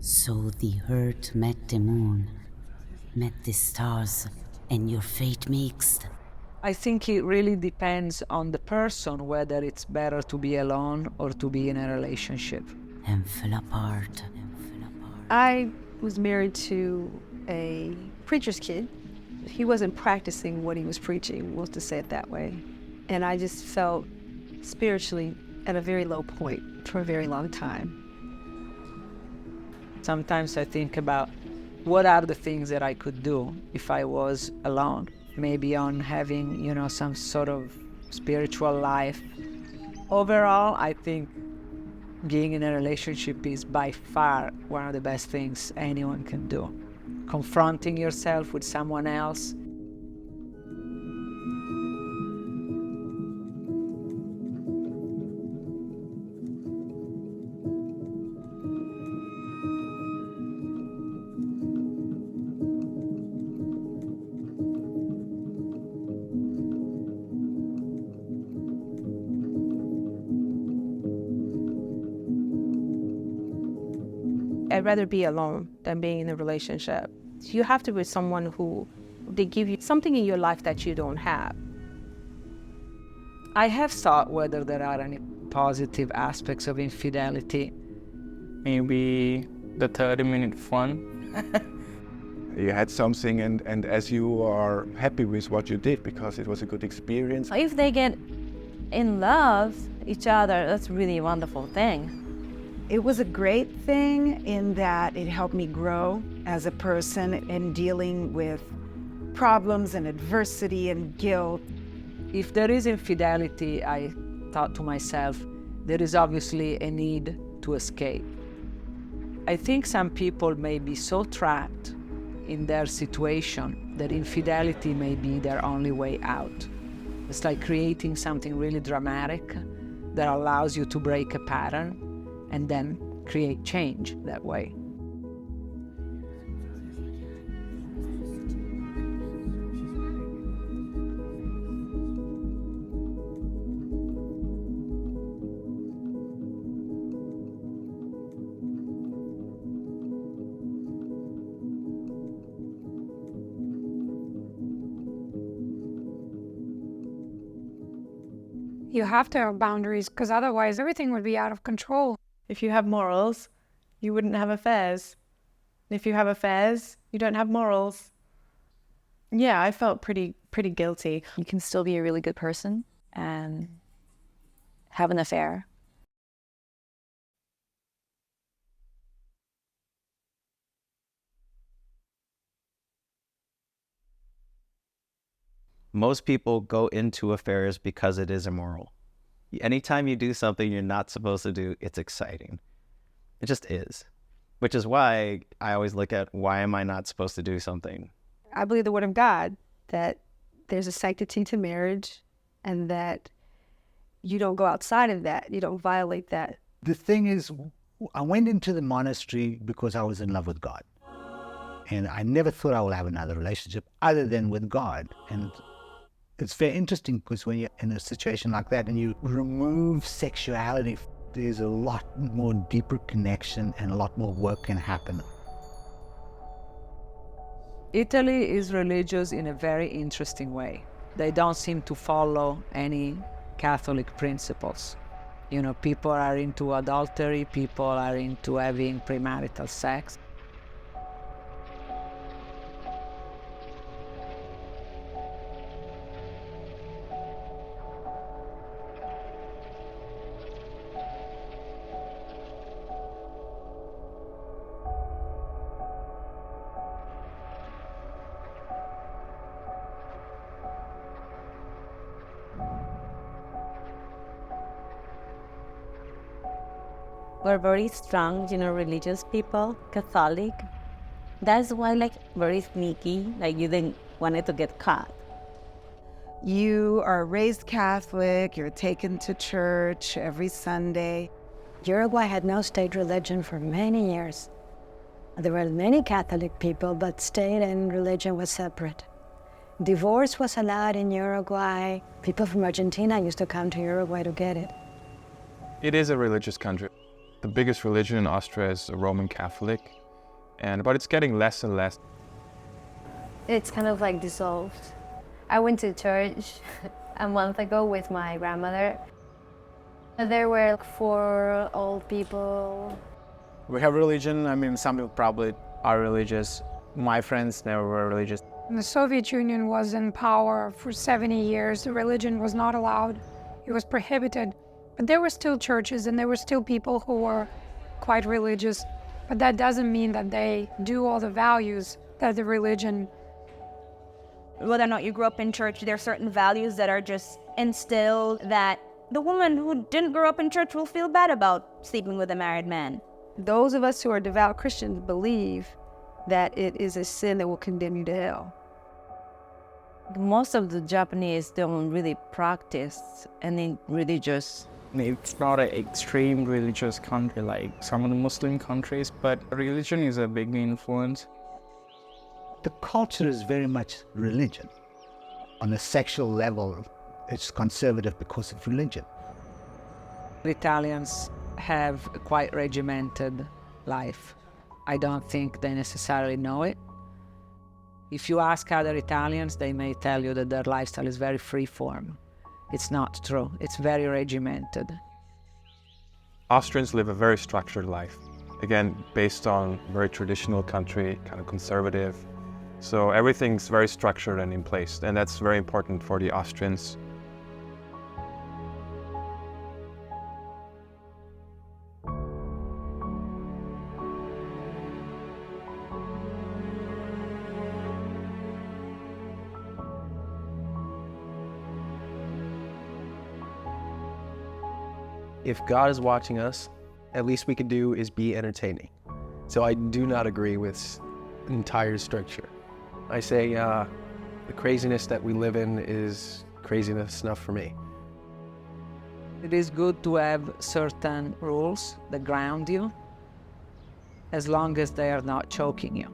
So the earth met the moon, met the stars, and your fate mixed. I think it really depends on the person whether it's better to be alone or to be in a relationship. And fell apart. I was married to a preacher's kid. He wasn't practicing what he was preaching, we'll just say it that way. And I just felt spiritually at a very low point for a very long time. Sometimes I think about what are the things that I could do if I was alone. Maybe on having, some sort of spiritual life. Overall, I think being in a relationship is by far one of the best things anyone can do. Confronting yourself with someone else. I'd rather be alone than being in a relationship. You have to be with someone who they give you something in your life that you don't have. I have thought whether there are any positive aspects of infidelity. Maybe the 30-minute fun. You had something and as you are happy with what you did because it was a good experience. If they get in love each other, that's really a wonderful thing. It was a great thing in that it helped me grow as a person in dealing with problems and adversity and guilt. If there is infidelity, I thought to myself, there is obviously a need to escape. I think some people may be so trapped in their situation that infidelity may be their only way out. It's like creating something really dramatic that allows you to break a pattern and then create change that way. You have to have boundaries because otherwise everything would be out of control. If you have morals, you wouldn't have affairs. If you have affairs, you don't have morals. Yeah, I felt pretty guilty. You can still be a really good person and have an affair. Most people go into affairs because it is immoral. Anytime you do something you're not supposed to do, it's exciting. It just is. Which is why I always look at, why am I not supposed to do something? I believe the word of God, that there's a sanctity to marriage and that you don't go outside of that. You don't violate that. The thing is, I went into the monastery because I was in love with God. And I never thought I would have another relationship other than with God. And it's very interesting because when you're in a situation like that and you remove sexuality, there's a lot more deeper connection and a lot more work can happen. Italy is religious in a very interesting way. They don't seem to follow any Catholic principles. People are into adultery, people are into having premarital sex. We're very strong, religious people, Catholic. That's why, very sneaky, you didn't want it to get caught. You are raised Catholic, you're taken to church every Sunday. Uruguay had no state religion for many years. There were many Catholic people, but state and religion was separate. Divorce was allowed in Uruguay. People from Argentina used to come to Uruguay to get it. It is a religious country. The biggest religion in Austria is Roman Catholic, but it's getting less and less. It's kind of like dissolved. I went to church a month ago with my grandmother. There were 4 old people. We have religion. I mean, some people probably are religious. My friends never were religious. The Soviet Union was in power for 70 years. Religion was not allowed. It was prohibited. But there were still churches and there were still people who were quite religious. But that doesn't mean that they do all the values that the religion. Whether or not you grew up in church, there are certain values that are just instilled that the woman who didn't grow up in church will feel bad about sleeping with a married man. Those of us who are devout Christians believe that it is a sin that will condemn you to hell. Most of the Japanese don't really practice any religious. It's not an extreme religious country like some of the Muslim countries, but religion is a big influence. The culture is very much religion. On a sexual level, it's conservative because of religion. Italians have a quite regimented life. I don't think they necessarily know it. If you ask other Italians, they may tell you that their lifestyle is very free-form. It's not true. It's very regimented. Austrians live a very structured life. Again, based on very traditional country, kind of conservative. So everything's very structured and in place, and that's very important for the Austrians. If God is watching us, at least we can do is be entertaining. So I do not agree with entire structure. I say the craziness that we live in is craziness enough for me. It is good to have certain rules that ground you, as long as they are not choking you.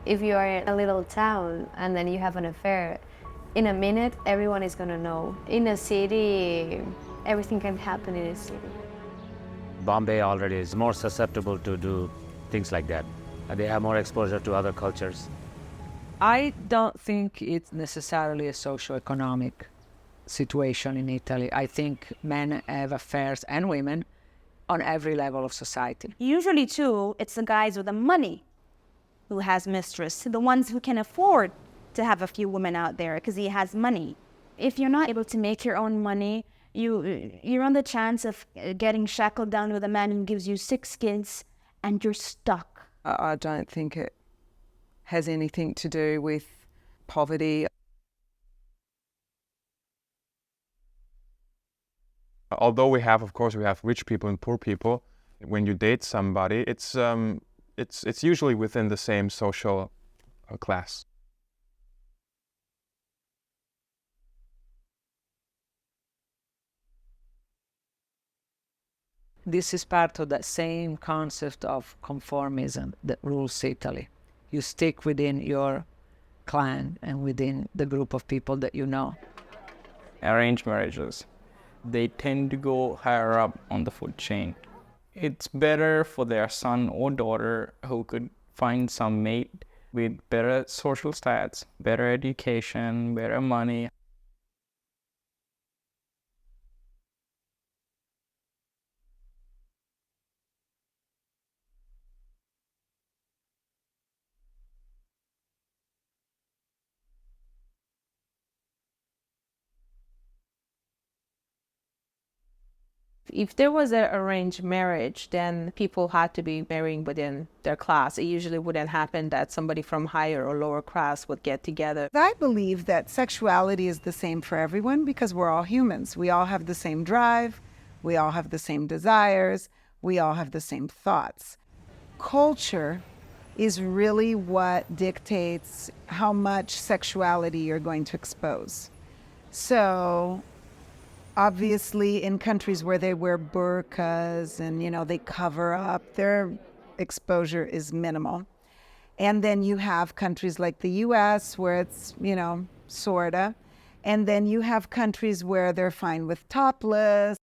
If you are in a little town and then you have an affair, in a minute, everyone is gonna know. In a city, everything can happen in a city. Bombay already is more susceptible to do things like that. And they have more exposure to other cultures. I don't think it's necessarily a socio-economic situation in Italy. I think men have affairs and women on every level of society. Usually, too, it's the guys with the money who has mistress, the ones who can afford to have a few women out there because he has money. If you're not able to make your own money, you're on the chance of getting shackled down with a man who gives you 6 kids and you're stuck. I don't think it has anything to do with poverty. Although we have rich people and poor people, when you date somebody, it's usually within the same social class. This is part of that same concept of conformism that rules Italy. You stick within your clan and within the group of people that you know. Arranged marriages, they tend to go higher up on the food chain. It's better for their son or daughter who could find some mate with better social stats, better education, better money. If there was an arranged marriage, then people had to be marrying within their class. It usually wouldn't happen that somebody from higher or lower class would get together. I believe that sexuality is the same for everyone because we're all humans. We all have the same drive. We all have the same desires. We all have the same thoughts. Culture is really what dictates how much sexuality you're going to expose. So obviously, in countries where they wear burqas and, they cover up, their exposure is minimal. And then you have countries like the US where it's, sorta. And then you have countries where they're fine with topless.